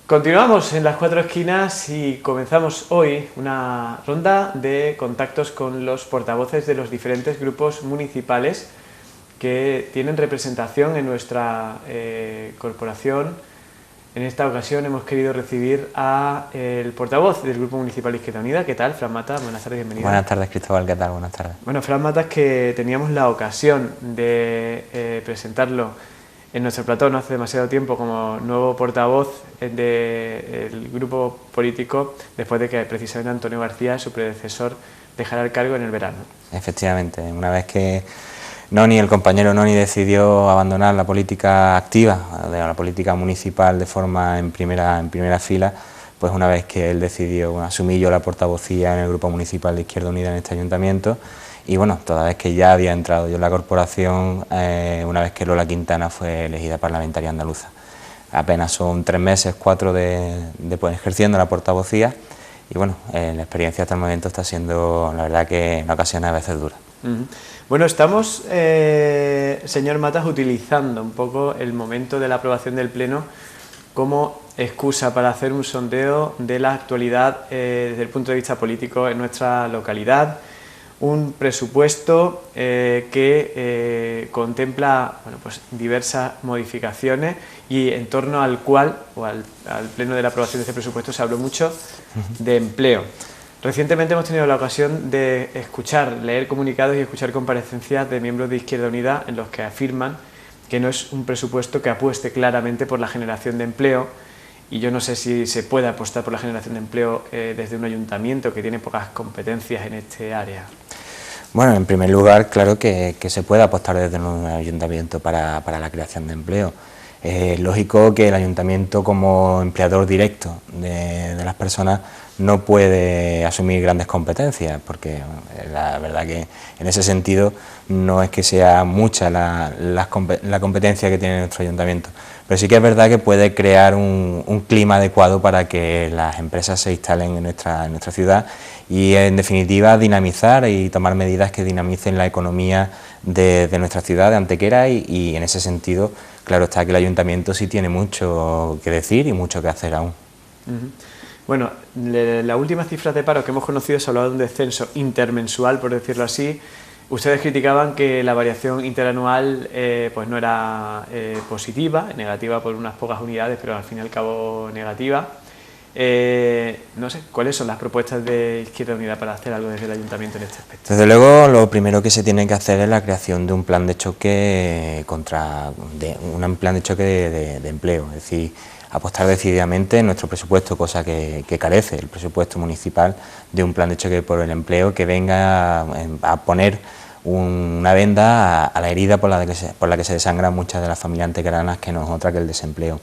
Continuamos en las cuatro esquinas y comenzamos hoy una ronda de contactos con los portavoces de los diferentes grupos municipales que tienen representación en nuestra corporación. En esta ocasión hemos querido recibir al portavoz del Grupo Municipal Izquierda Unida. ¿Qué tal, Fran Matas? Buenas tardes, bienvenido. Buenas tardes, Cristóbal, ¿qué tal? Buenas tardes. Bueno, Fran Matas, que teníamos la ocasión de presentarlo en nuestro plató no hace demasiado tiempo como nuevo portavoz del grupo político, después de que precisamente Antonio García, su predecesor, dejara el cargo en el verano. Efectivamente, una vez que el compañero Noni decidió abandonar la política activa, la política municipal de forma en primera fila, pues una vez que él decidió asumir yo la portavocía en el Grupo Municipal de Izquierda Unida en este ayuntamiento. Y bueno, toda vez que ya había entrado yo en la corporación, una vez que Lola Quintana fue elegida parlamentaria andaluza. Apenas son 3 meses, 4 de pues, ejerciendo la portavocía, y bueno, la experiencia hasta el momento está siendo, la verdad, que en ocasiones a veces dura. Bueno, estamos, señor Matas, utilizando un poco el momento de la aprobación del Pleno como excusa para hacer un sondeo de la actualidad desde el punto de vista político en nuestra localidad. Un presupuesto que contempla pues, diversas modificaciones y en torno al cual, o al pleno de la aprobación de este presupuesto, se habló mucho de empleo. Recientemente hemos tenido la ocasión de leer comunicados y escuchar comparecencias de miembros de Izquierda Unida en los que afirman que no es un presupuesto que apueste claramente por la generación de empleo. Y yo no sé si se puede apostar por la generación de empleo desde un ayuntamiento que tiene pocas competencias en este área. Bueno, en primer lugar, claro que se puede apostar desde un ayuntamiento para la creación de empleo. Es lógico que el ayuntamiento, como empleador directo de las personas, no puede asumir grandes competencias, porque la verdad que en ese sentido no es que sea mucha la competencia que tiene nuestro ayuntamiento, pero sí que es verdad que puede crear un clima adecuado para que las empresas se instalen en nuestra ciudad y, en definitiva, dinamizar y tomar medidas que dinamicen la economía de nuestra ciudad, de Antequera, y en ese sentido, claro está que el ayuntamiento sí tiene mucho que decir y mucho que hacer aún. Bueno, las últimas cifras de paro que hemos conocido se hablaba de un descenso intermensual, por decirlo así. Ustedes criticaban que la variación interanual pues no era positiva, negativa por unas pocas unidades, pero al fin y al cabo negativa. No sé, ¿cuáles son las propuestas de Izquierda Unida para hacer algo desde el ayuntamiento en este aspecto? Desde luego, lo primero que se tiene que hacer es la creación de un plan de choque de empleo, es decir, apostar decididamente en nuestro presupuesto, cosa que carece el presupuesto municipal, de un plan de choque por el empleo que venga a poner una venda a la herida por la que se desangran muchas de las familias antequeranas, que no es otra que el desempleo.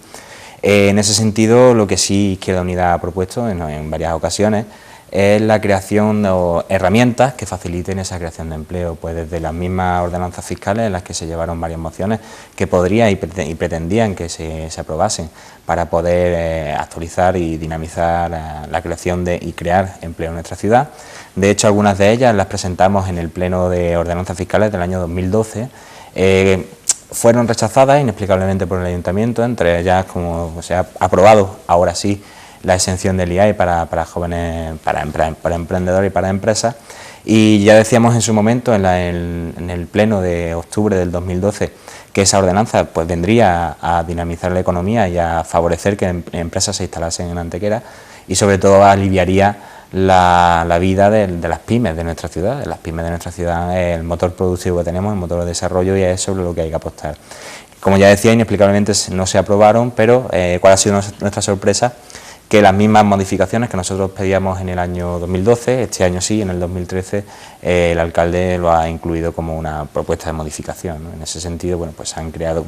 En ese sentido, lo que sí Izquierda Unida ha propuesto en varias ocasiones es la creación de herramientas que faciliten esa creación de empleo, pues desde las mismas ordenanzas fiscales, en las que se llevaron varias mociones que podrían y pretendían que se aprobasen para poder actualizar y dinamizar la creación y crear empleo en nuestra ciudad. De hecho, algunas de ellas las presentamos en el Pleno de Ordenanzas Fiscales del año 2012, fueron rechazadas inexplicablemente por el ayuntamiento, entre ellas, como se ha aprobado ahora sí, la exención del IAE para jóvenes, para emprendedores y para empresas. Y ya decíamos en su momento, en el pleno de octubre del 2012, que esa ordenanza pues vendría a dinamizar la economía y a favorecer que empresas se instalasen en Antequera, y sobre todo aliviaría la vida de las pymes de nuestra ciudad. Las pymes de nuestra ciudad es el motor productivo que tenemos, el motor de desarrollo, y es sobre lo que hay que apostar. Como ya decía, inexplicablemente no se aprobaron, pero ¿cuál ha sido nuestra sorpresa? Que las mismas modificaciones que nosotros pedíamos en el año 2012, este año sí, en el 2013, el alcalde lo ha incluido como una propuesta de modificación, ¿no? En ese sentido, bueno, pues se han creado,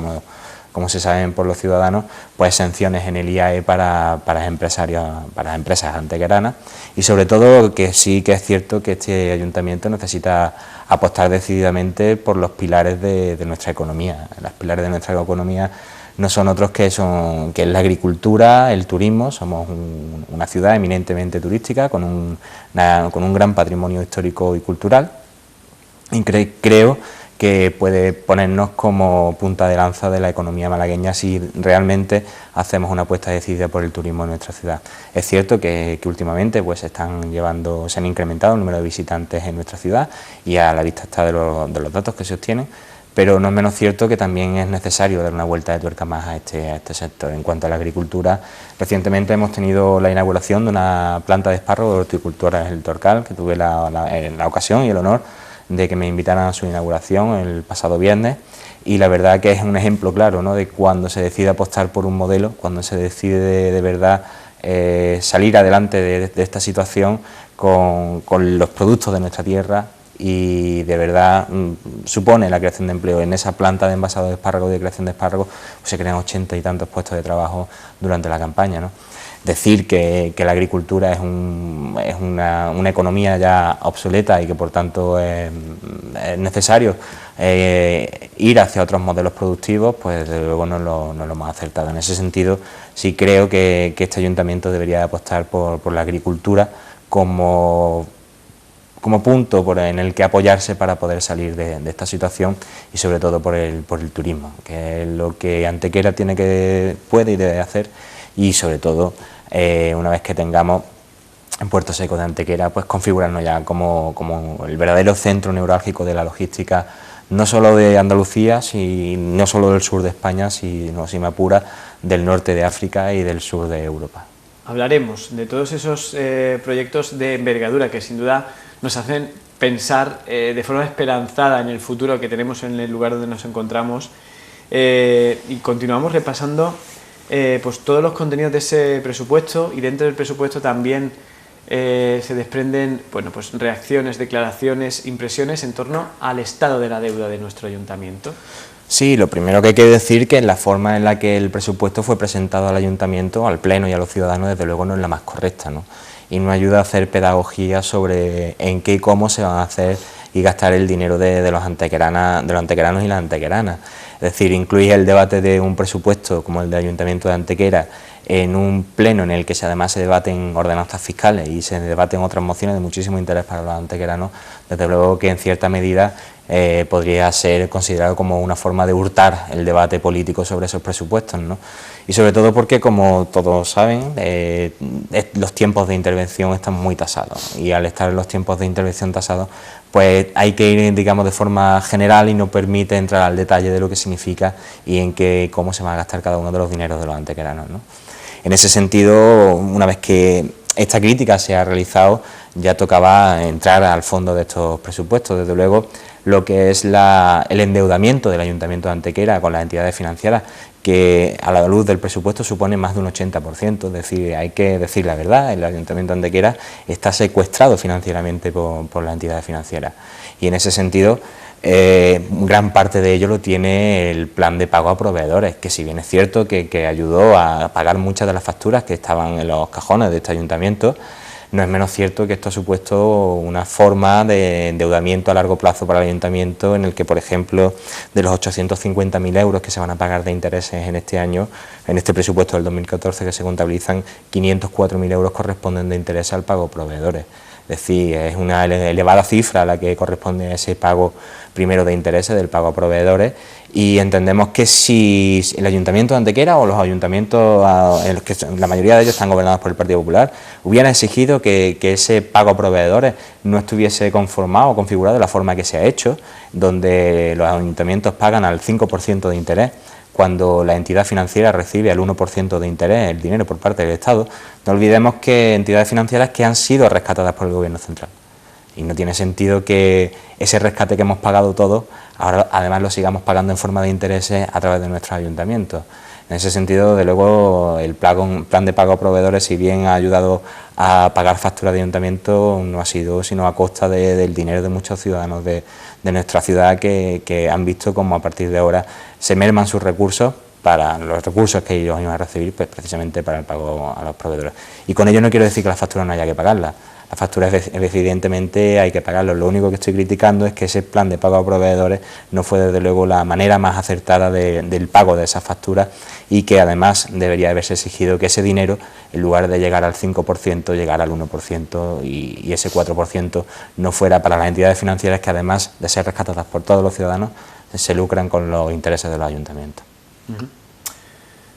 como se saben por los ciudadanos, pues exenciones en el IAE para empresas antequeranas, y sobre todo que sí que es cierto que este ayuntamiento necesita apostar decididamente por los pilares de nuestra economía. Los pilares de nuestra economía no son otros que es la agricultura, el turismo. Somos una ciudad eminentemente turística con un gran patrimonio histórico y cultural, y creo que puede ponernos como punta de lanza de la economía malagueña si realmente hacemos una apuesta decidida por el turismo en nuestra ciudad. Es cierto que últimamente pues se han incrementado el número de visitantes en nuestra ciudad y a la vista está de los datos que se obtienen, pero no es menos cierto que también es necesario dar una vuelta de tuerca más a este sector. En cuanto a la agricultura, recientemente hemos tenido la inauguración de una planta de espárragos de horticultura El Torcal, que tuve la ocasión y el honor de que me invitaran a su inauguración el pasado viernes, y la verdad que es un ejemplo claro, ¿no?, de cuando se decide apostar por un modelo, cuando se decide de verdad salir adelante de esta situación con los productos de nuestra tierra, y de verdad supone la creación de empleo. En esa planta de envasado de espárragos y de creación de espárragos pues se crean 80 y tantos puestos de trabajo durante la campaña, ¿no? Decir que la agricultura es una economía ya obsoleta y que por tanto es necesario ir hacia otros modelos productivos, pues desde luego no es lo más acertado. En ese sentido sí creo que este ayuntamiento debería apostar por la agricultura como punto en el que apoyarse para poder salir de esta situación, y sobre todo por el turismo, que es lo que Antequera puede y debe hacer, y sobre todo una vez que tengamos en Puerto Seco de Antequera, pues configurarnos ya como el verdadero centro neurálgico de la logística, no solo de Andalucía, no solo del sur de España, sino, si me apura, del norte de África y del sur de Europa. Hablaremos de todos esos proyectos de envergadura que sin duda nos hacen pensar de forma esperanzada en el futuro que tenemos en el lugar donde nos encontramos, y continuamos repasando pues todos los contenidos de ese presupuesto, y dentro del presupuesto también se desprenden pues reacciones, declaraciones, impresiones en torno al estado de la deuda de nuestro ayuntamiento. Sí, lo primero que hay que decir que la forma en la que el presupuesto fue presentado al ayuntamiento, al pleno y a los ciudadanos, desde luego no es la más correcta, ¿no? Y no ayuda a hacer pedagogía sobre en qué y cómo se van a hacer y gastar el dinero de los antequeranos y las antequeranas. Es decir, incluir el debate de un presupuesto como el del Ayuntamiento de Antequera en un pleno en el que además se debaten ordenanzas fiscales y se debaten otras mociones de muchísimo interés para los antequeranos, desde luego que en cierta medida podría ser considerado como una forma de hurtar el debate político sobre esos presupuestos, ¿no? Y sobre todo porque, como todos saben, los tiempos de intervención están muy tasados, y al estar los tiempos de intervención tasados, pues hay que ir, digamos, de forma general, y no permite entrar al detalle de lo que significa y cómo se va a gastar cada uno de los dineros de los antequeranos, ¿no? En ese sentido, una vez que esta crítica se ha realizado, ya tocaba entrar al fondo de estos presupuestos. Desde luego, lo que es el endeudamiento del Ayuntamiento de Antequera con las entidades financieras, que a la luz del presupuesto supone más de un 80%, es decir, hay que decir la verdad, el Ayuntamiento de Antequera está secuestrado financieramente por las entidades financieras, y en ese sentido gran parte de ello lo tiene el plan de pago a proveedores, que si bien es cierto que ayudó a pagar muchas de las facturas que estaban en los cajones de este ayuntamiento, no es menos cierto que esto ha supuesto una forma de endeudamiento a largo plazo para el ayuntamiento, en el que, por ejemplo, de los 850.000 euros que se van a pagar de intereses en este año, en este presupuesto del 2014 que se contabilizan, 504.000 euros corresponden de intereses al pago a proveedores. Es decir, es una elevada cifra a la que corresponde ese pago primero de intereses, del pago a proveedores, y entendemos que si el Ayuntamiento de Antequera o los ayuntamientos, la mayoría de ellos están gobernados por el Partido Popular, hubieran exigido que ese pago a proveedores no estuviese conformado o configurado de la forma que se ha hecho, donde los ayuntamientos pagan al 5% de interés, cuando la entidad financiera recibe al 1% de interés el dinero por parte del Estado. No olvidemos que entidades financieras que han sido rescatadas por el Gobierno central. Y no tiene sentido que ese rescate que hemos pagado todos, ahora además lo sigamos pagando en forma de intereses a través de nuestros ayuntamientos. En ese sentido, de luego, el plan de pago a proveedores, si bien ha ayudado a pagar facturas de ayuntamiento, no ha sido sino a costa del dinero de muchos ciudadanos de nuestra ciudad que han visto como a partir de ahora se merman sus recursos, para los recursos que ellos iban a recibir, pues precisamente para el pago a los proveedores. Y con ello no quiero decir que las facturas no haya que pagarlas. Las facturas evidentemente hay que pagarlas. Lo único que estoy criticando es que ese plan de pago a proveedores no fue desde luego la manera más acertada del pago de esas facturas, y que además debería haberse exigido que ese dinero, en lugar de llegar al 5%, llegara al 1%, y ese 4% no fuera para las entidades financieras que, además de ser rescatadas por todos los ciudadanos, se lucran con los intereses de los ayuntamientos.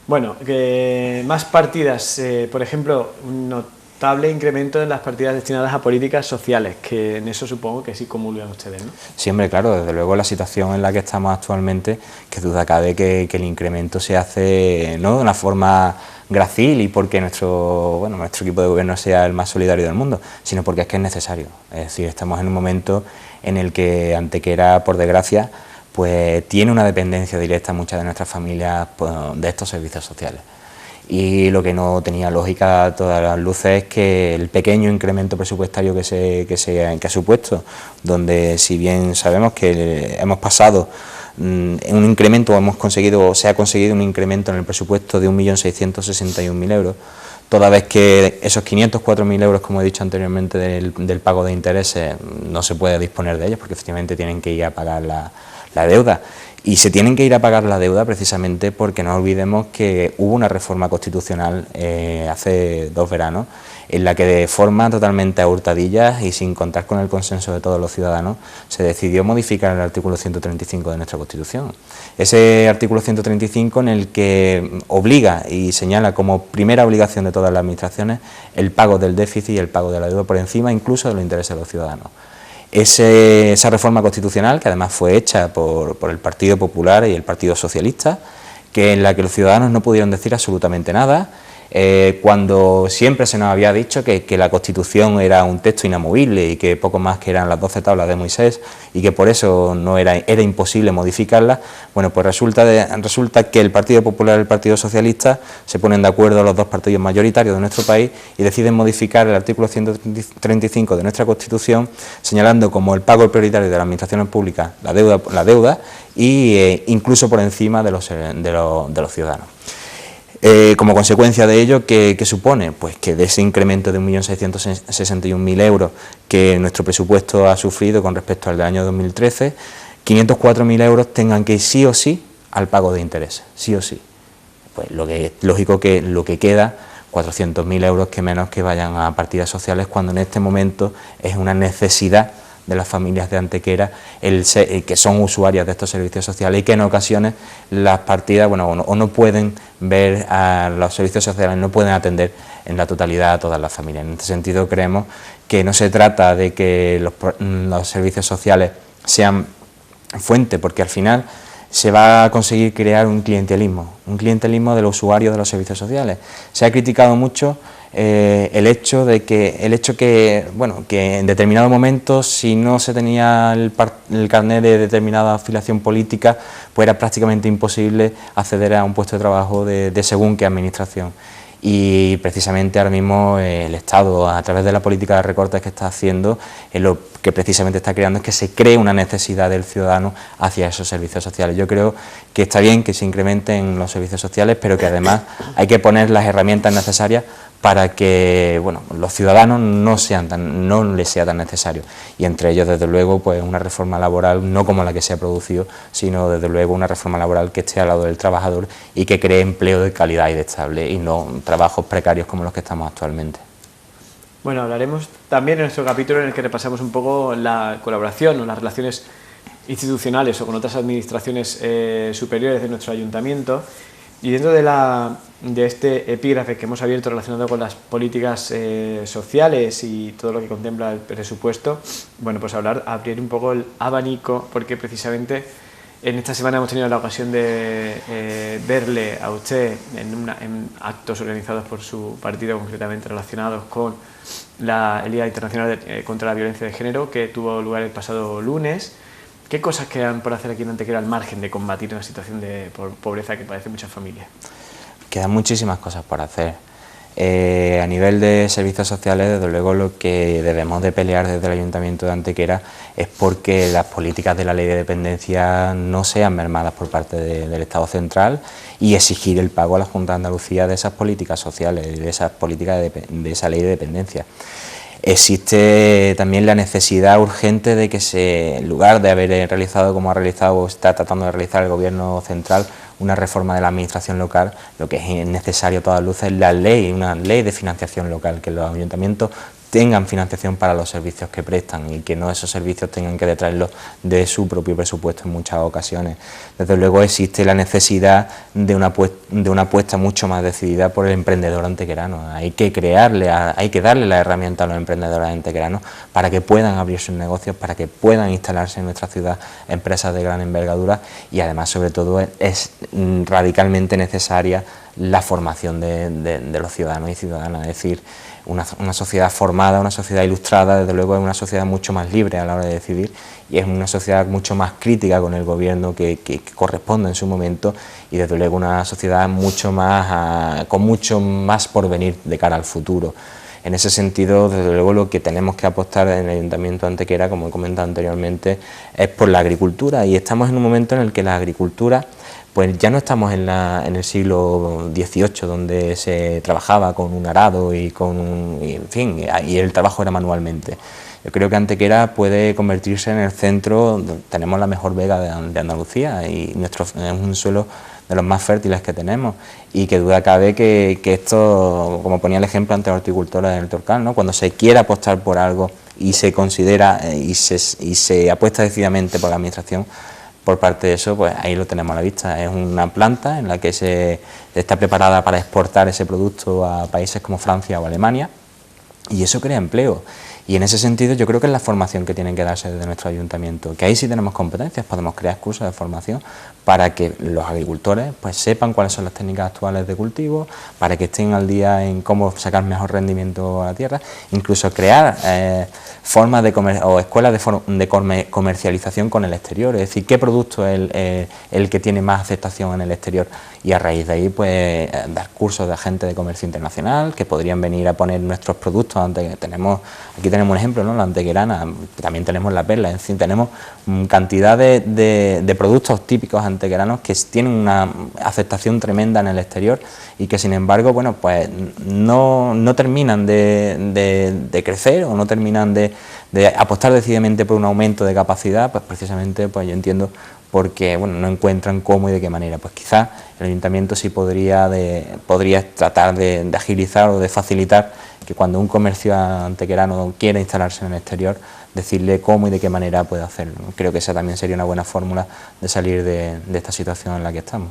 Bueno, que más partidas, por ejemplo, un notable incremento en las partidas destinadas a políticas sociales, que en eso supongo que sí comulgan ustedes, ¿no? Sí, hombre, claro, desde luego la situación en la que estamos actualmente, que duda cabe que el incremento se hace no de una forma gracil y porque nuestro equipo de gobierno sea el más solidario del mundo, sino porque es que es necesario. Es decir, estamos en un momento en el que Antequera, por desgracia, pues tiene una dependencia directa muchas de nuestras familias, pues, de estos servicios sociales. Y lo que no tenía lógica a todas las luces es que el pequeño incremento presupuestario que ha supuesto, donde si bien sabemos que hemos pasado un incremento, se ha conseguido un incremento en el presupuesto de 1.661.000 euros, toda vez que esos 504.000 euros, como he dicho anteriormente, del pago de intereses, no se puede disponer de ellos porque efectivamente tienen que ir a pagar la deuda. Y se tienen que ir a pagar la deuda precisamente porque no olvidemos que hubo una reforma constitucional hace 2 veranos, en la que de forma totalmente a hurtadillas y sin contar con el consenso de todos los ciudadanos, se decidió modificar el artículo 135 de nuestra Constitución. Ese artículo 135 en el que obliga y señala como primera obligación de todas las administraciones el pago del déficit y el pago de la deuda por encima incluso de los intereses de los ciudadanos. Esa reforma constitucional, que además fue hecha por el Partido Popular y el Partido Socialista, en la que los ciudadanos no pudieron decir absolutamente nada, cuando siempre se nos había dicho que la Constitución era un texto inamovible y que poco más que eran las 12 tablas de Moisés y que por eso era imposible modificarla. Bueno, pues resulta que el Partido Popular y el Partido Socialista se ponen de acuerdo, los dos partidos mayoritarios de nuestro país, y deciden modificar el artículo 135 de nuestra Constitución, señalando como el pago prioritario de las administraciones públicas la deuda y incluso por encima de los ciudadanos. Como consecuencia de ello, ¿qué supone? Pues que de ese incremento de 1.661.000 euros que nuestro presupuesto ha sufrido con respecto al del año 2013, 504.000 euros tengan que ir sí o sí al pago de intereses, sí o sí. Pues lo que es lógico que lo que queda, 400.000 euros que menos que vayan a partidas sociales, cuando en este momento es una necesidad de las familias de Antequera que son usuarias de estos servicios sociales y que en ocasiones las partidas o no pueden ver a los servicios sociales, no pueden atender en la totalidad a todas las familias. En este sentido creemos que no se trata de que los servicios sociales sean fuente, porque al final se va a conseguir crear un clientelismo de los usuarios de los servicios sociales. Se ha criticado mucho el hecho que en determinados momentos, si no se tenía el carnet de determinada afiliación política, pues era prácticamente imposible acceder a un puesto de trabajo de según qué administración. Y precisamente ahora mismo el Estado, a través de la política de recortes que está haciendo, lo que precisamente está creando es que se cree una necesidad del ciudadano hacia esos servicios sociales. Yo creo que está bien que se incrementen los servicios sociales, pero que además hay que poner las herramientas necesarias para que los ciudadanos no les sea tan necesario, y entre ellos desde luego pues una reforma laboral no como la que se ha producido, sino desde luego una reforma laboral que esté al lado del trabajador y que cree empleo de calidad y de estable y no trabajos precarios como los que estamos actualmente. Bueno, hablaremos también en nuestro capítulo en el que repasamos un poco la colaboración o las relaciones institucionales o con otras administraciones superiores de nuestro ayuntamiento. Y dentro de este epígrafe que hemos abierto relacionado con las políticas sociales y todo lo que contempla el presupuesto, pues abrir un poco el abanico, porque precisamente en esta semana hemos tenido la ocasión de verle a usted en actos organizados por su partido, concretamente relacionados con el Día Internacional contra la Violencia de Género, que tuvo lugar el pasado lunes. ¿Qué cosas quedan por hacer aquí en Antequera al margen de combatir una situación de pobreza que padecen muchas familias? Quedan muchísimas cosas por hacer. A nivel de servicios sociales, desde luego lo que debemos de pelear desde el Ayuntamiento de Antequera es porque las políticas de la Ley de Dependencia no sean mermadas por parte del Estado central y exigir el pago a la Junta de Andalucía de esas políticas sociales, de esas políticas de esa Ley de Dependencia. existe también la necesidad urgente de que en lugar de haber realizado como ha realizado o está tratando de realizar el Gobierno central una reforma de la administración local, lo que es necesario a todas luces es una ley de financiación local, que los ayuntamientos tengan financiación para los servicios que prestan y que no esos servicios tengan que detraerlos de su propio presupuesto en muchas ocasiones. Desde luego existe la necesidad de una apuesta mucho más decidida por el emprendedor antequerano. Hay que darle la herramienta a los emprendedores antequeranos para que puedan abrir sus negocios, para que puedan instalarse en nuestra ciudad empresas de gran envergadura, y además, sobre todo, es radicalmente necesaria la formación de los ciudadanos y ciudadanas. Es decir, una sociedad formada, una sociedad ilustrada, desde luego es una sociedad mucho más libre a la hora de decidir, y es una sociedad mucho más crítica con el gobierno que corresponde en su momento, y desde luego una sociedad con mucho más porvenir de cara al futuro. En ese sentido, desde luego, lo que tenemos que apostar en el Ayuntamiento de Antequera, como he comentado anteriormente, es por la agricultura, y estamos en un momento en el que la agricultura, pues ya no estamos en el siglo XVIII, donde se trabajaba con un arado y el trabajo era manualmente. Yo creo que Antequera puede convertirse en el centro, tenemos la mejor vega de Andalucía, y es un suelo de los más fértiles que tenemos, y que duda cabe que esto, como ponía el ejemplo ante los horticultores del Torcal, ¿no? Cuando se quiere apostar por algo y se considera y se apuesta decididamente por la administración, por parte de eso, pues ahí lo tenemos a la vista. Es una planta en la que se está preparada para exportar ese producto a países como Francia o Alemania, y eso crea empleo. Y en ese sentido yo creo que es la formación que tienen que darse desde nuestro ayuntamiento, que ahí sí tenemos competencias, podemos crear cursos de formación para que los agricultores pues sepan cuáles son las técnicas actuales de cultivo, para que estén al día en cómo sacar mejor rendimiento a la tierra, incluso crear formas o escuelas de comercialización con el exterior, es decir, qué producto es el que tiene más aceptación en el exterior, y a raíz de ahí pues dar cursos de agentes de comercio internacional que podrían venir a poner nuestros productos. Aquí tenemos un ejemplo, ¿no? La antequerana, también tenemos la perla, es decir, tenemos cantidad de productos típicos antequeranos que tienen una aceptación tremenda en el exterior, y que sin embargo, bueno, pues no terminan de crecer, o no terminan de apostar decididamente por un aumento de capacidad, pues precisamente, pues yo entiendo, porque bueno, no encuentran cómo y de qué manera. Pues quizás el ayuntamiento sí podría tratar de agilizar o de facilitar que cuando un comercio antequerano quiera instalarse en el exterior, decirle cómo y de qué manera puede hacerlo. Creo que esa también sería una buena fórmula de salir de esta situación en la que estamos.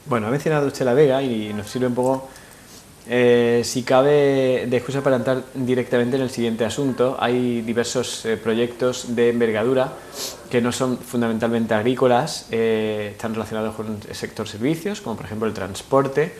Bueno, ha mencionado usted la vega y nos sirve un poco, si cabe, de excusa para entrar directamente en el siguiente asunto. Hay diversos proyectos de envergadura que no son fundamentalmente agrícolas, están relacionados con el sector servicios, como por ejemplo el transporte,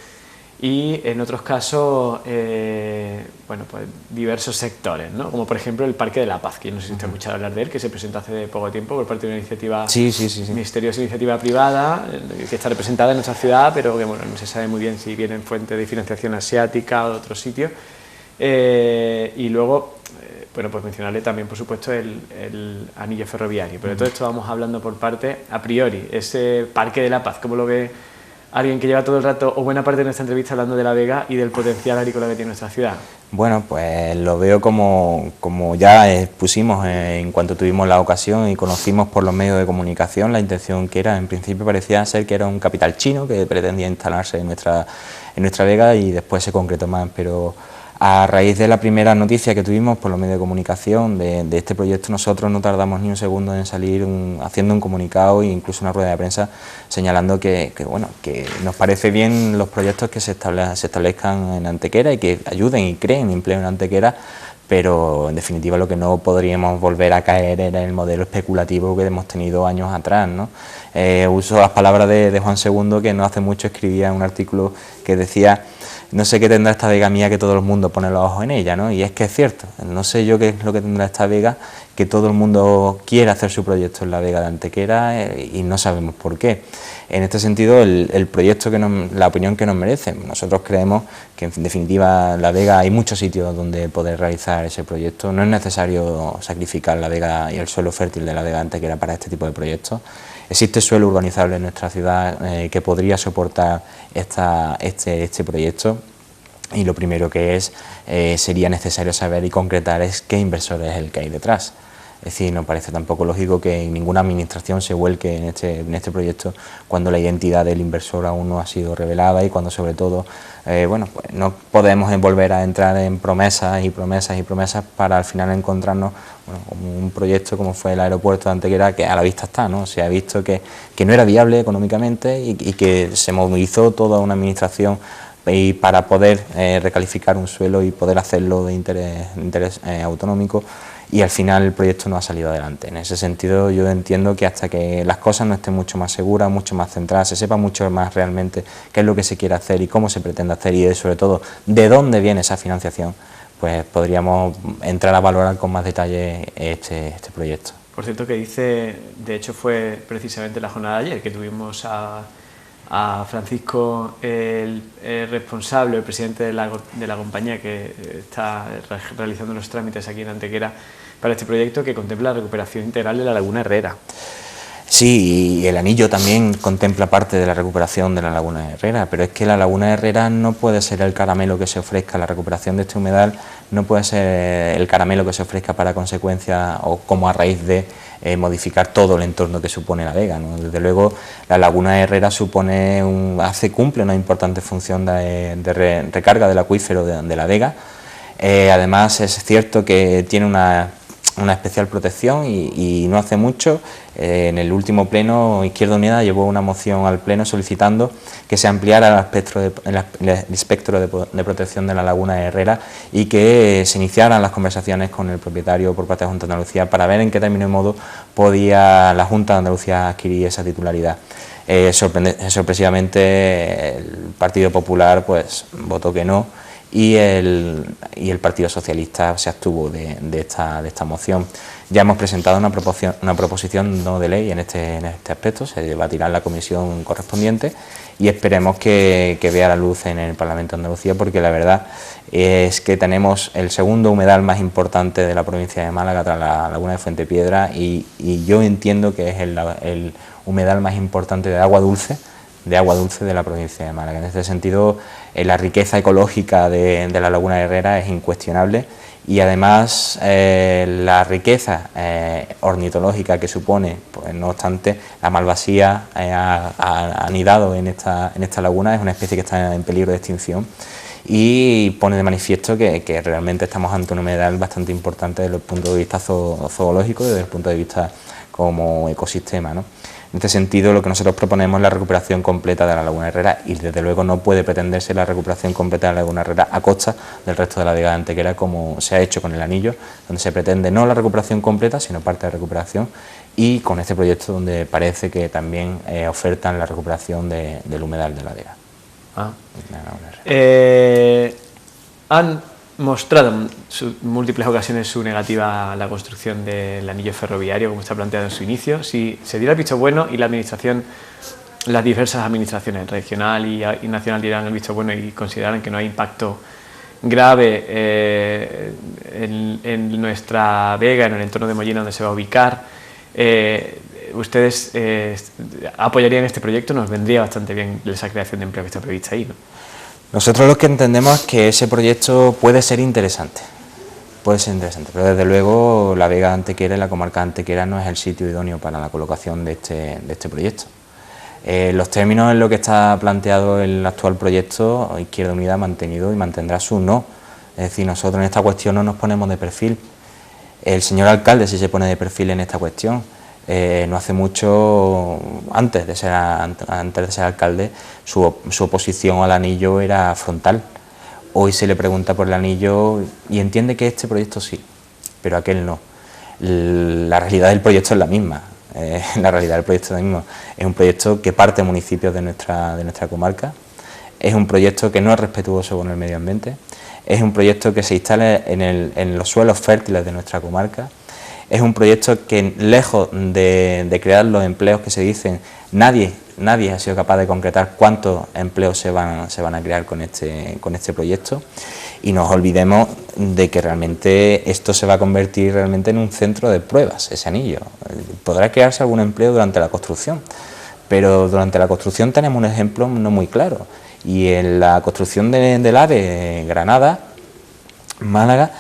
y en otros casos, bueno, pues diversos sectores, ¿no? Como por ejemplo el Parque de la Paz, que no sé si usted ha escuchado hablar de él, que se presentó hace poco tiempo por parte de una iniciativa, sí. misteriosa iniciativa privada, que está representada en nuestra ciudad, pero que bueno, no se sabe muy bien si viene en fuente de financiación asiática o de otro sitio. Y luego, bueno, pues mencionarle también, por supuesto, el anillo ferroviario. Pero de todo esto vamos hablando por parte, a priori, ese Parque de la Paz, ¿cómo lo ve alguien que lleva todo el rato o buena parte de nuestra entrevista hablando de la vega y del potencial agrícola que tiene nuestra ciudad? Bueno, pues lo veo como ya expusimos en cuanto tuvimos la ocasión y conocimos por los medios de comunicación la intención que era. En principio parecía ser que era un capital chino que pretendía instalarse en nuestra vega, y después se concretó más, pero a raíz de la primera noticia que tuvimos por los medios de comunicación de este proyecto, nosotros no tardamos ni un segundo en salir haciendo un comunicado e incluso una rueda de prensa señalando que nos parece bien los proyectos que se establezcan en Antequera y que ayuden y creen empleo en Antequera, pero en definitiva lo que no podríamos volver a caer era el modelo especulativo que hemos tenido años atrás, ¿no? Uso las palabras de Juan II, que no hace mucho escribía un artículo que decía: no sé qué tendrá esta vega mía que todo el mundo pone los ojos en ella, ¿no? Y es que es cierto, no sé yo qué es lo que tendrá esta vega que todo el mundo quiere hacer su proyecto en la vega de Antequera, y no sabemos por qué. En este sentido, el proyecto la opinión que nos merece, nosotros creemos que en definitiva en la vega hay muchos sitios donde poder realizar ese proyecto. No es necesario sacrificar la vega y el suelo fértil de la vega de Antequera para este tipo de proyectos. Existe suelo urbanizable en nuestra ciudad que podría soportar este proyecto, y lo primero que sería necesario saber y concretar es qué inversor es el que hay detrás. Es decir, no parece tampoco lógico que ninguna administración se vuelque en este proyecto cuando la identidad del inversor aún no ha sido revelada y cuando sobre todo bueno, pues no podemos volver a entrar en promesas y promesas y promesas para al final encontrarnos como un proyecto como fue el aeropuerto de Antequera, que a la vista está, ¿no? Se ha visto que no era viable económicamente y que se movilizó toda una administración y para poder recalificar un suelo y poder hacerlo de interés autonómico, y al final el proyecto no ha salido adelante. En ese sentido yo entiendo que hasta que las cosas no estén mucho más seguras, mucho más centradas, se sepa mucho más realmente qué es lo que se quiere hacer y cómo se pretende hacer y sobre todo de dónde viene esa financiación, pues podríamos entrar a valorar con más detalle este proyecto. Por cierto que dice, de hecho fue precisamente la jornada de ayer que tuvimos a Francisco, el responsable, el presidente de la compañía que está realizando los trámites aquí en Antequera para este proyecto, que contempla la recuperación integral de la Laguna Herrera. Sí, y el anillo también contempla parte de la recuperación de la Laguna Herrera, pero es que la Laguna Herrera no puede ser el caramelo que se ofrezca, la recuperación de este humedal no puede ser el caramelo que se ofrezca para consecuencia o como a raíz de modificar todo el entorno que supone la vega, ¿no? Desde luego la Laguna Herrera cumple una importante función de recarga del acuífero de la vega. Además es cierto que tiene una especial protección y no hace mucho en el último pleno Izquierda Unida llevó una moción al pleno solicitando que se ampliara el espectro de protección de la Laguna Herrera y que se iniciaran las conversaciones con el propietario por parte de la Junta de Andalucía para ver en qué término y modo podía la Junta de Andalucía adquirir esa titularidad. Sorpresivamente el Partido Popular pues votó que no, y el Partido Socialista se abstuvo de esta moción. Ya hemos presentado una proposición no de ley en este aspecto, se debatirá en la comisión correspondiente y esperemos que vea la luz en el Parlamento de Andalucía, porque la verdad es que tenemos el segundo humedal más importante de la provincia de Málaga tras la Laguna de Fuentepiedra y yo entiendo que es el humedal más importante de agua dulce de la provincia de Málaga. En este sentido, la riqueza ecológica de la Laguna Herrera es incuestionable y además la riqueza ornitológica que supone, pues no obstante, la malvasía ha anidado en esta laguna, es una especie que está en peligro de extinción y pone de manifiesto que realmente estamos ante un humedal bastante importante desde el punto de vista zoológico y desde el punto de vista como ecosistema, ¿no? En este sentido, lo que nosotros proponemos es la recuperación completa de la Laguna Herrera y desde luego no puede pretenderse la recuperación completa de la Laguna Herrera a costa del resto de la vega de Antequera, como se ha hecho con el anillo, donde se pretende no la recuperación completa, sino parte de recuperación, y con este proyecto donde parece que también ofertan la recuperación del humedal de la vega. Han mostrado en múltiples ocasiones su negativa a la construcción del anillo ferroviario, como está planteado en su inicio. Si se diera el visto bueno y la administración, las diversas administraciones regional y nacional dieran el visto bueno y consideraran que no hay impacto grave en nuestra vega, en el entorno de Mollina donde se va a ubicar, ¿ustedes apoyarían este proyecto? Nos vendría bastante bien esa creación de empleo que está prevista ahí, ¿no? Nosotros lo que entendemos es que ese proyecto puede ser interesante, pero desde luego la Vega de Antequera y la comarca de Antequera no es el sitio idóneo para la colocación de este proyecto. Los términos en lo que está planteado el actual proyecto, Izquierda Unida ha mantenido y mantendrá su no. Es decir, nosotros en esta cuestión no nos ponemos de perfil. El señor alcalde sí se pone de perfil en esta cuestión. No hace mucho, antes de ser alcalde, su oposición al anillo era frontal. Hoy se le pregunta por el anillo y entiende que este proyecto sí, pero aquel no. La realidad del proyecto es la misma. Es un proyecto que parte municipios de nuestra comarca, es un proyecto que no es respetuoso con el medio ambiente, es un proyecto que se instala en los suelos fértiles de nuestra comarca. Es un proyecto que, lejos de crear los empleos que se dicen, nadie ha sido capaz de concretar cuántos empleos se van a crear con este proyecto, y no nos olvidemos de que realmente esto se va a convertir realmente en un centro de pruebas, ese anillo. Podrá crearse algún empleo durante la construcción, pero durante la construcción tenemos un ejemplo no muy claro, Y en la construcción del AVE Granada, Málaga,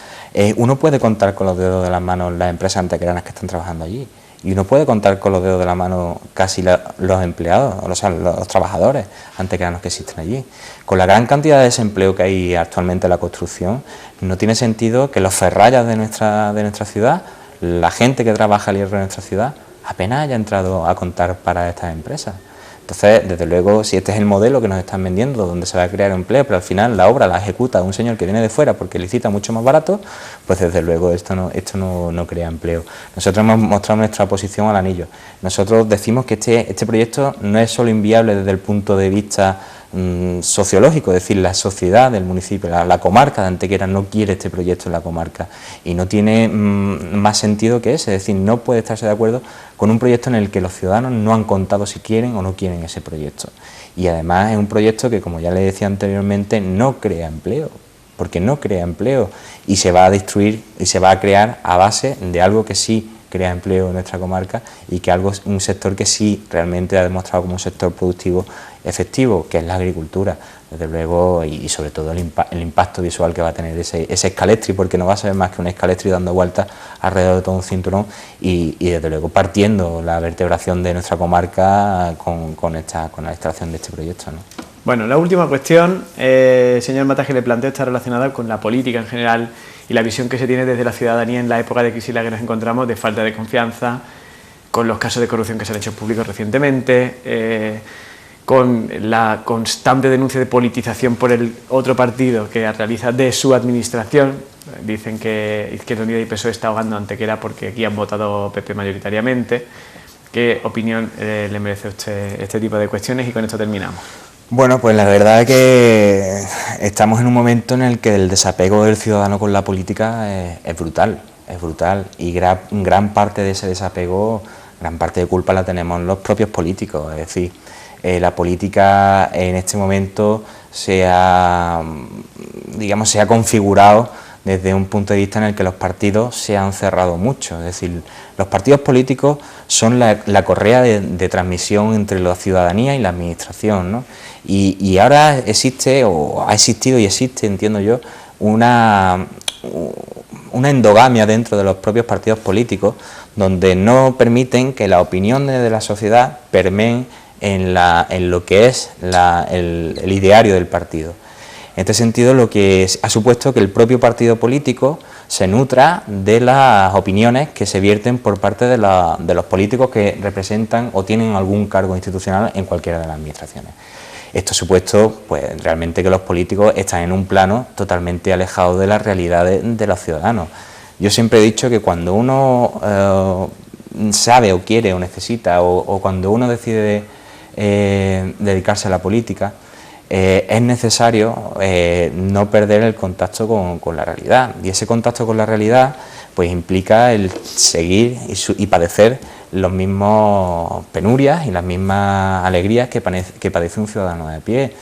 uno puede contar con los dedos de las manos las empresas antequeranas que están trabajando allí. Y uno puede contar con los dedos de la mano casi los empleados, o sea, los trabajadores antequeranos que existen allí. Con la gran cantidad de desempleo que hay actualmente en la construcción, no tiene sentido que los ferrayas de nuestra ciudad, la gente que trabaja el hierro de nuestra ciudad, apenas haya entrado a contar para estas empresas. Entonces, desde luego, si este es el modelo que nos están vendiendo, donde se va a crear empleo, pero al final la obra la ejecuta un señor que viene de fuera porque licita mucho más barato, pues desde luego esto no crea empleo. Nosotros hemos mostrado nuestra oposición al anillo. Nosotros decimos que este proyecto no es solo inviable desde el punto de vista sociológico, es decir, la sociedad del municipio, la comarca de Antequera no quiere este proyecto en la comarca y no tiene más sentido que ese, es decir, no puede estarse de acuerdo con un proyecto en el que los ciudadanos no han contado si quieren o no quieren ese proyecto. Y además es un proyecto que, como ya le decía anteriormente, no crea empleo, porque no crea empleo y se va a destruir y se va a crear a base de algo que sí crea empleo en nuestra comarca y que un sector que sí realmente ha demostrado como un sector productivo efectivo, que es la agricultura, desde luego, y sobre todo el impacto visual que va a tener ese escalestri, porque no va a ser más que un escalestri dando vueltas alrededor de todo un cinturón y desde luego partiendo la vertebración de nuestra comarca con la instalación de este proyecto, ¿no? Bueno, la última cuestión, señor Matas, que le planteo está relacionada con la política en general y la visión que se tiene desde la ciudadanía en la época de crisis en la que nos encontramos, de falta de confianza, con los casos de corrupción que se han hecho públicos recientemente, con la constante denuncia de politización por el otro partido que realiza de su administración. Dicen que Izquierda Unida y PSOE está ahogando a Antequera porque aquí han votado PP mayoritariamente. ¿Qué opinión le merece a usted este tipo de cuestiones? Y con esto terminamos. Bueno, pues la verdad es que estamos en un momento en el que el desapego del ciudadano con la política es brutal y gran parte de ese desapego, gran parte de culpa la tenemos los propios políticos, es decir, la política en este momento se ha configurado desde un punto de vista en el que los partidos se han cerrado mucho, es decir, los partidos políticos son la correa de transmisión entre la ciudadanía y la administración, ¿no? Y ahora existe, o ha existido y existe, entiendo yo, una endogamia dentro de los propios partidos políticos, donde no permiten que las opiniones de la sociedad permeen en lo que es el ideario del partido. En este sentido, lo que ha supuesto que el propio partido político se nutra de las opiniones que se vierten por parte de los políticos que representan o tienen algún cargo institucional en cualquiera de las administraciones. Esto ha supuesto, pues, realmente que los políticos están en un plano totalmente alejado de la realidad de los ciudadanos. Yo siempre he dicho que cuando uno sabe o quiere o necesita o cuando uno decide dedicarse a la política, es necesario no perder el contacto con la realidad, y ese contacto con la realidad pues implica el seguir y padecer los mismos penurias y las mismas alegrías que padece un ciudadano de pie.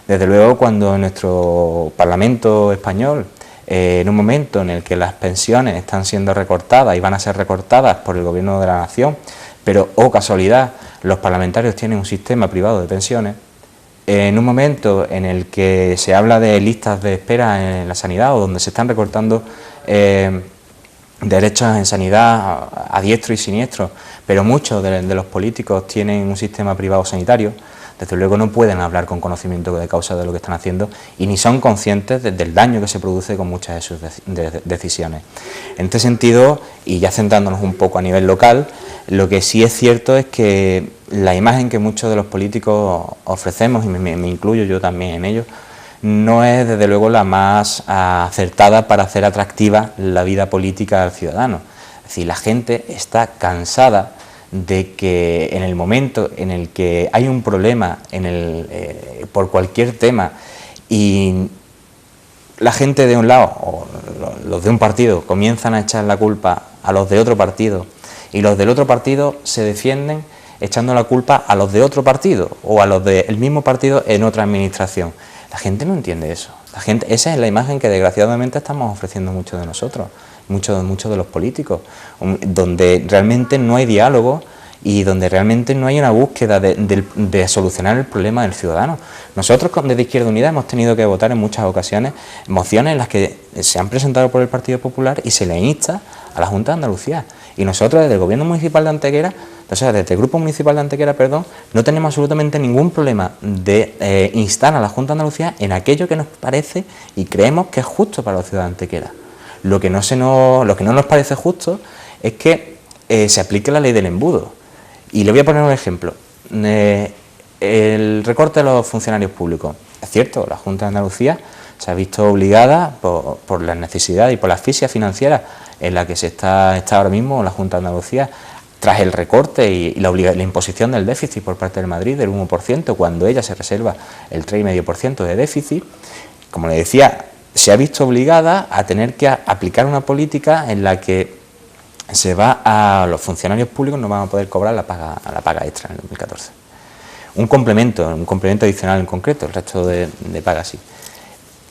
Desde luego, cuando en nuestro Parlamento español, en un momento en el que las pensiones están siendo recortadas y van a ser recortadas por el Gobierno de la Nación, pero, oh casualidad, los parlamentarios tienen un sistema privado de pensiones, en un momento en el que se habla de listas de espera en la sanidad o donde se están recortando derechos en sanidad a diestro y siniestro, pero muchos de los políticos tienen un sistema privado sanitario, desde luego no pueden hablar con conocimiento de causa de lo que están haciendo y ni son conscientes del daño que se produce con muchas de sus decisiones. En este sentido, y ya centrándonos un poco a nivel local, lo que sí es cierto es que la imagen que muchos de los políticos ofrecemos, y me incluyo yo también en ello, no es desde luego la más acertada para hacer atractiva la vida política al ciudadano. Es decir, la gente está cansada de que en el momento en el que hay un problema por cualquier tema y la gente de un lado o los de un partido comienzan a echar la culpa a los de otro partido y los del otro partido se defienden echando la culpa a los de otro partido o a los del mismo partido en otra administración. La gente no entiende eso. Esa es la imagen que desgraciadamente estamos ofreciendo muchos de nosotros, muchos de los políticos, donde realmente no hay diálogo y donde realmente no hay una búsqueda de solucionar el problema del ciudadano. Nosotros desde Izquierda Unida hemos tenido que votar en muchas ocasiones mociones en las que se han presentado por el Partido Popular y se le insta a la Junta de Andalucía. Y nosotros desde el Gobierno Municipal de Antequera, o sea, desde el Grupo Municipal de Antequera, perdón, no tenemos absolutamente ningún problema de instar a la Junta de Andalucía en aquello que nos parece y creemos que es justo para los ciudadanos de Antequera. Lo que no nos parece justo es que se aplique la ley del embudo. Y le voy a poner un ejemplo. El recorte de los funcionarios públicos. Es cierto, la Junta de Andalucía se ha visto obligada por las necesidades y por la asfixia financiera en la que se está ahora mismo la Junta de Andalucía, tras el recorte y la imposición del déficit por parte de Madrid del 1%, cuando ella se reserva el 3,5% de déficit. Como le decía, se ha visto obligada a tener que aplicar una política en la que los funcionarios públicos no van a poder cobrar la paga extra en el 2014. Un complemento adicional en concreto, el resto de pagas sí.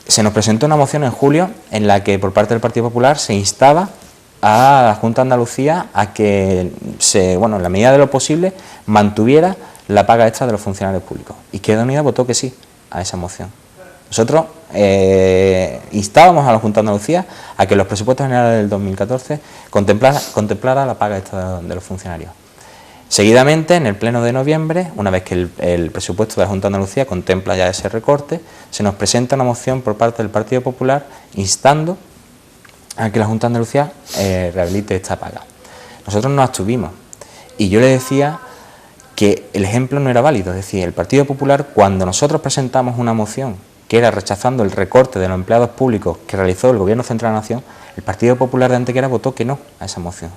Se nos presentó una moción en julio en la que por parte del Partido Popular se instaba a la Junta de Andalucía a que, en la medida de lo posible, mantuviera la paga extra de los funcionarios públicos. Izquierda Unida votó que sí a esa moción. Nosotros instábamos a la Junta de Andalucía a que los presupuestos generales del 2014 contemplara la paga extra de los funcionarios. Seguidamente, en el pleno de noviembre, una vez que el presupuesto de la Junta de Andalucía contempla ya ese recorte, se nos presenta una moción por parte del Partido Popular instando a que la Junta de Andalucía rehabilite esta paga. Nosotros nos abstuvimos y yo le decía que el ejemplo no era válido. Es decir, el Partido Popular, cuando nosotros presentamos una moción que era rechazando el recorte de los empleados públicos que realizó el Gobierno Central de la Nación, el Partido Popular de Antequera votó que no a esa moción.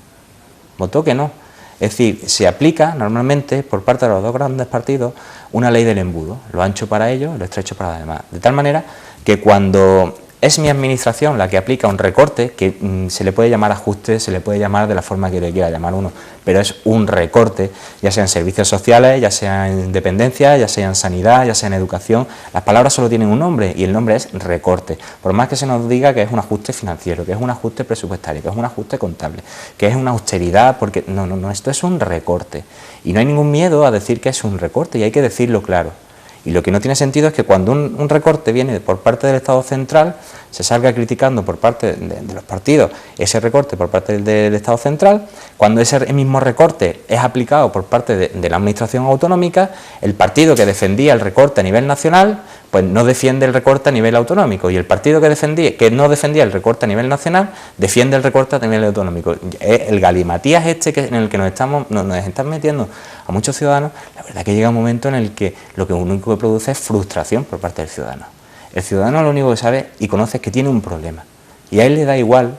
Votó que no. Es decir, se aplica normalmente por parte de los dos grandes partidos una ley del embudo, lo ancho para ellos, lo estrecho para los demás. De tal manera que cuando es mi administración la que aplica un recorte, que se le puede llamar ajuste, se le puede llamar de la forma que le quiera llamar uno, pero es un recorte, ya sea en servicios sociales, ya sea en dependencia, ya sea en sanidad, ya sea en educación. Las palabras solo tienen un nombre y el nombre es recorte. Por más que se nos diga que es un ajuste financiero, que es un ajuste presupuestario, que es un ajuste contable, que es una austeridad, porque no, esto es un recorte. Y no hay ningún miedo a decir que es un recorte y hay que decirlo claro. Y lo que no tiene sentido es que cuando un recorte viene por parte del Estado central, se salga criticando por parte de los partidos ese recorte por parte del Estado central, cuando ese mismo recorte es aplicado por parte de la Administración autonómica, el partido que defendía el recorte a nivel nacional, pues no defiende el recorte a nivel autonómico, y el partido que no defendía el recorte a nivel nacional, defiende el recorte a nivel autonómico. El galimatías en el que nos están metiendo a muchos ciudadanos, la verdad que llega un momento en el que lo único que produce es frustración por parte del ciudadano. El ciudadano lo único que sabe y conoce es que tiene un problema, y a él le da igual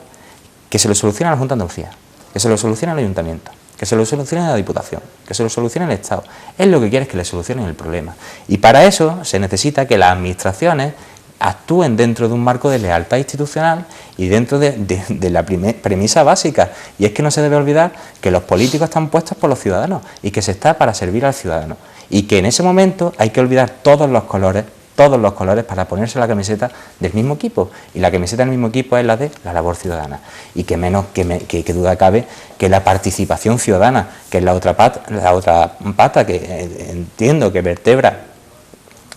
que se lo solucione a la Junta de Andalucía, que se lo solucione al Ayuntamiento, que se lo solucione a la Diputación, que se lo solucione al Estado. Él lo que quiere es que le solucionen el problema. Y para eso se necesita que las administraciones actúen dentro de un marco de lealtad institucional y dentro de la premisa básica. Y es que no se debe olvidar que los políticos están puestos por los ciudadanos y que se está para servir al ciudadano. Y que en ese momento hay que olvidar todos los colores para ponerse la camiseta del mismo equipo, y la camiseta del mismo equipo es la de la labor ciudadana, y que menos que duda cabe que la participación ciudadana, que es la otra pata que entiendo que vertebra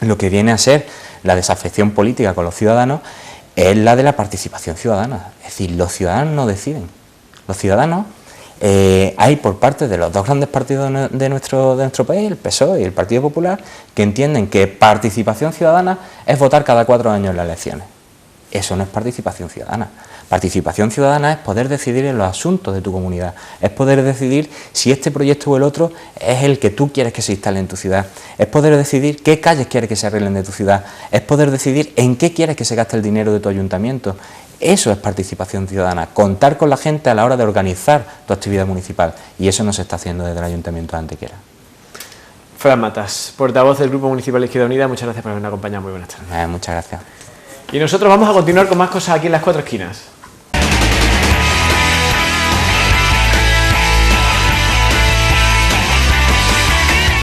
lo que viene a ser la desafección política con los ciudadanos, es la de la participación ciudadana. Es decir, los ciudadanos no deciden, los ciudadanos hay por parte de los dos grandes partidos de nuestro país, el PSOE y el Partido Popular, que entienden que participación ciudadana es votar cada 4 años en las elecciones. Eso no es participación ciudadana. Participación ciudadana es poder decidir en los asuntos de tu comunidad, es poder decidir si este proyecto o el otro es el que tú quieres que se instale en tu ciudad, es poder decidir qué calles quieres que se arreglen de tu ciudad, es poder decidir en qué quieres que se gaste el dinero de tu ayuntamiento. Eso es participación ciudadana, contar con la gente a la hora de organizar tu actividad municipal, y eso no se está haciendo desde el Ayuntamiento de Antequera. Fran Matas, portavoz del Grupo Municipal de Izquierda Unida, muchas gracias por habernos acompañado, muy buenas tardes. Muchas gracias. Y nosotros vamos a continuar con más cosas aquí en Las Cuatro Esquinas.